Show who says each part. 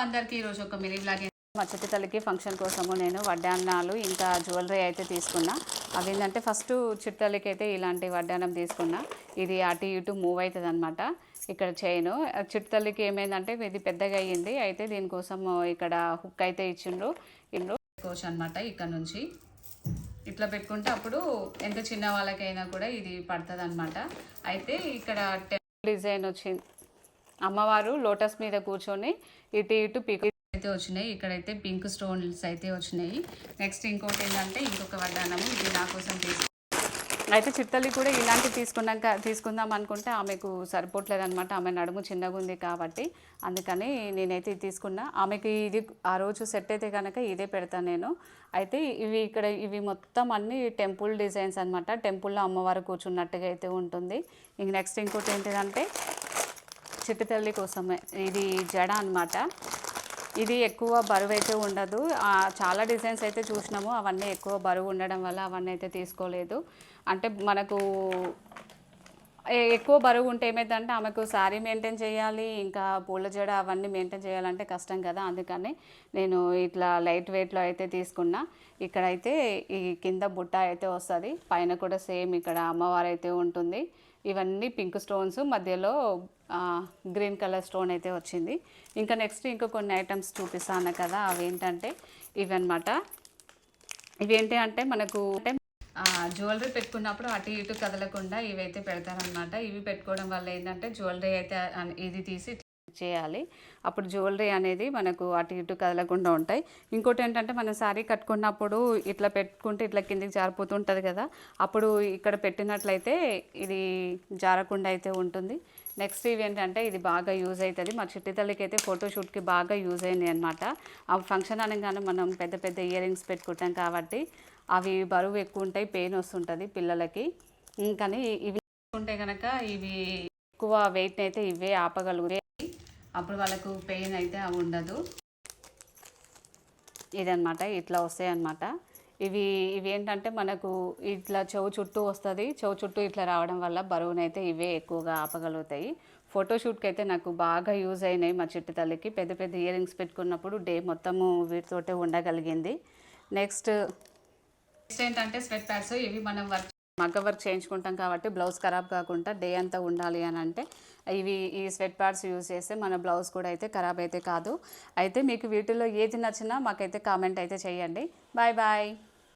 Speaker 1: అందరికీ ఈరోజు ఒక మినీ బ్లాగ్. మా చిట్టి తల్లికి ఫంక్షన్ కోసము నేను వడ్డాన్నాలు ఇంకా జ్యువెలరీ అయితే తీసుకున్నా. అవి ఏంటంటే ఫస్ట్ చిట్టలికి అయితే ఇలాంటి వడ్డానం తీసుకున్నా. ఇది అటు ఇటు మూవ్ అవుతుంది అనమాట. ఇక్కడ చైను చిట్టలికి ఏమైందంటే ఇది పెద్దగా అయ్యింది. అయితే దీనికోసం ఇక్కడ హుక్ అయితే ఇచ్చిండ్రు. ఇండ్రు పెట్టుకోవచ్చు అనమాట. ఇక్కడ నుంచి ఇట్లా పెట్టుకుంటే అప్పుడు ఎంత చిన్న వాళ్ళకైనా కూడా ఇది పడుతుంది అనమాట. అయితే ఇక్కడ డిజైన్ వచ్చింది. అమ్మవారు లోటస్ మీద కూర్చొని ఇటు ఇటు పీక్ అయితే వచ్చినాయి. ఇక్కడైతే పింక్ స్టోన్స్ అయితే వచ్చినాయి. నెక్స్ట్ ఇంకోటి ఏంటంటే ఇంకొక వడ్డానము, ఇది నా కోసం అయితే చిట్టలి కూడా ఇలాంటి తీసుకుందాం అనుకుంటే ఆమెకు సరిపోవట్లేదు అనమాట. ఆమె నడుము చిన్నగా ఉంది కాబట్టి అందుకని నేనైతే ఇది తీసుకున్నా. ఆమెకి ఇది ఆ రోజు సెట్ అయితే కనుక ఇదే పెడతాను నేను. అయితే ఇవి మొత్తం అన్ని టెంపుల్ డిజైన్స్ అనమాట. టెంపుల్లో అమ్మవారు కూర్చున్నట్టుగా అయితే ఉంటుంది. ఇంక నెక్స్ట్ ఇంకోటి ఏంటిదంటే చిట్టి తల్లి కోసమే ఇది జడ అనమాట. ఇది ఎక్కువ బరువు అయితే ఉండదు. చాలా డిజైన్స్ అయితే చూసినాము, అవన్నీ ఎక్కువ బరువు ఉండడం వల్ల అవన్నీ అయితే తీసుకోలేదు. అంటే మనకు ఎక్కువ బరువు ఉంటే ఏమైందంటే ఆమెకు శారీ మెయింటైన్ చేయాలి, ఇంకా పూల జడ అవన్నీ మెయింటైన్ చేయాలంటే కష్టం కదా. అందుకని నేను ఇట్లా లైట్ వెయిట్లో అయితే తీసుకున్నా. ఇక్కడైతే ఈ కింద బుట్ట అయితే వస్తుంది, పైన కూడా సేమ్ ఇక్కడ అమ్మవారు అయితే ఉంటుంది. ఇవన్నీ పింక్ స్టోన్స్, మధ్యలో గ్రీన్ కలర్ స్టోన్ అయితే వచ్చింది. ఇంకా నెక్స్ట్ ఇంకా కొన్ని ఐటమ్స్ చూపిస్తాను కదా, అవేంటంటే ఇవన్నమాట. ఇవేంటి అంటే మనకు జ్యువెలరీ పెట్టుకున్నప్పుడు అటు ఇటు కదలకుండా ఇవైతే పెడతారనమాట. ఇవి పెట్టుకోవడం వల్ల ఏంటంటే జ్యువెలరీ అయితే ఇది తీసి చేయాలి, అప్పుడు జ్యువెలరీ అనేది మనకు అటు ఇటు కదలకుండా ఉంటాయి. ఇంకోటి ఏంటంటే మనం శారీ కట్టుకున్నప్పుడు ఇట్లా పెట్టుకుంటే ఇట్లా కిందికి జారిపోతుంటుంది కదా, అప్పుడు ఇక్కడ పెట్టినట్లయితే ఇది జారకుండా అయితే ఉంటుంది. నెక్స్ట్ ఇవి ఏంటంటే ఇది బాగా యూజ్ అవుతుంది. మా చిట్టి తల్లికి అయితే ఫోటోషూట్కి బాగా యూజ్ అయింది అనమాట. ఆ ఫంక్షన్ అనగానే మనం పెద్ద పెద్ద ఇయర్ రింగ్స్ పెట్టుకుంటాం కాబట్టి అవి బరువు ఎక్కువ ఉంటాయి, పెయిన్ వస్తుంటుంది పిల్లలకి. కానీ ఇవి ఉంటే కనుక ఇవి ఎక్కువ వెయిట్ అయితే ఇవే ఆపగలుగుతాయి, అప్పుడు వాళ్ళకు పెయిన్ అయితే అవి ఉండదు. ఇదనమాట, ఇట్లా వస్తాయి అన్నమాట. ఇవి ఏంటంటే మనకు ఇట్లా చెవు చుట్టూ వస్తుంది, చెవు చుట్టూ ఇట్లా రావడం వల్ల బరువునైతే ఇవే ఎక్కువగా ఆపగలుగుతాయి. ఫోటోషూట్కి అయితే నాకు బాగా యూజ్ అయినాయి. మా చిట్టి తల్లికి పెద్ద పెద్ద ఇయర్ రింగ్స్ పెట్టుకున్నప్పుడు డే మొత్తము వీటితోటే ఉండగలిగింది. నెక్స్ట్ ఏంటంటే స్వెట్ ప్యాడ్స్. ఇవి మనం మగ్గ వర్క్ చేయించుకుంటాం కాబట్టి బ్లౌజ్ ఖరాబ్ కాకుండా డే అంతా ఉండాలి అని అంటే ఈ స్వెట్ ప్యాడ్స్ యూజ్ చేస్తే మన బ్లౌజ్ కూడా అయితే ఖరాబ్ అయితే కాదు. అయితే మీకు వీటిలో ఏది నచ్చినా మాకైతే కామెంట్ అయితే చేయండి. Bye bye.